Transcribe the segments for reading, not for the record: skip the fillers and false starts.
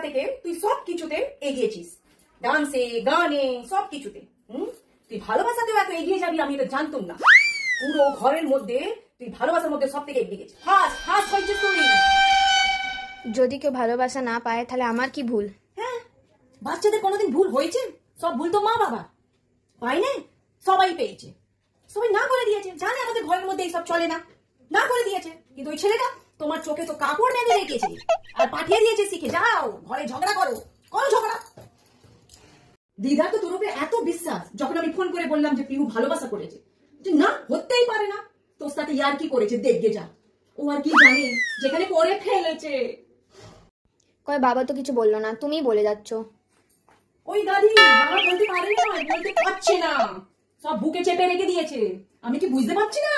থেকে তুই সব কিছুতে এগিয়েছিস, ডান্সে, গানে, সব কিছুতে। তুই ভালোবাসাতেও এত এগিয়ে যাবি আমি এটা জানতাম না। পুরো ঘরের মধ্যে তুই ভালোবাসার মধ্যে সব থেকে এগিয়ে গেছিস, ফার্স্ট হয়েছিস তুই। যদি কেউ ভালোবাসা না পায় তাহলে আমার কি ভুল? হ্যাঁ, বাচ্চাদের কোনোদিন ভুল হয়েছে? সব ভুল তো মা বাবা। পাই না, সবাই পেয়েছে, সবাই না করে দিয়েছে, জানে আমাদের ঘরের মধ্যে এইসব চলে না, না করে দিয়েছে। কিন্তু ওই ছেলেটা তোমার চোখে তো কাপড় বেঁধে রেখেছে আর পাঠিয়ে দিয়েছে শিখে, যাও ঘরে ঝগড়া করো ঝগড়া। দিদার তো তোর উপরে এত বিশ্বাস, যখন আমি ফোন করে বললাম যে পিহু ভালোবাসা করেছে, যে না হতেই পারে না, তোর সাথে ইয়ার কি করেছে দেখবে যা। ও আর কি জানে যেখানে করে ফেলেছে। কয় বাবা তো কিছু বললো না, তুমিই বলে যাচ্ছ। ওই দাদি বাবা বলতে পারে না, বলতে পারছে না, সব বুকে চেপে রেখে দিয়েছে। আমি কি বুঝতে পারছি না?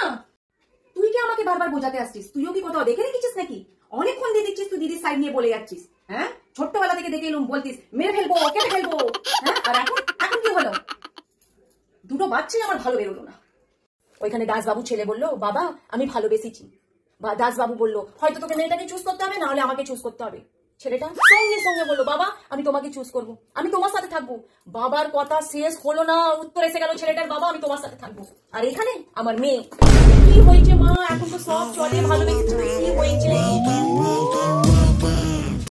তুই কি আমাকে বারবার বোঝাতে আসছিস? তুইও কি কোথাও দেখে রেখেছিস নাকি? অনেকক্ষণ দিয়ে দেখছিস তুই দিদির সাইড নিয়ে বলে যাচ্ছিস। হ্যাঁ, ছোট্টবেলা থেকে দেখে এলুম বলতিস মেরে ফেলবো, কেটে ফেলবো। হ্যাঁ, আর এখন কি হলো? দুটো বাচ্চাই আমার ভালো বেরোলো না। ওইখানে দাসবাবু ছেলে বললো বাবা আমি ভালোবেসেছি, বা দাসবাবু বললো হয়তো তোকে মেয়েটাকে চুজ করতে হবে, না হলে আমাকে চুজ করতে হবে। ছেলেটা সঙ্গে সঙ্গে বললো বাবা আমি তোমাকে চুজ করবো, আমি তোমার সাথে থাকবো। বাবার কথা শেষ হলো না, উত্তর এসে গেল ছেলেটার, বাবা আমি তোমার সাথে থাকবো। আর এখানে আমার মেয়ে। কি হয়েছে মা? এখন তো সব চলে, ভালোবেসেছি, কি হয়েছে?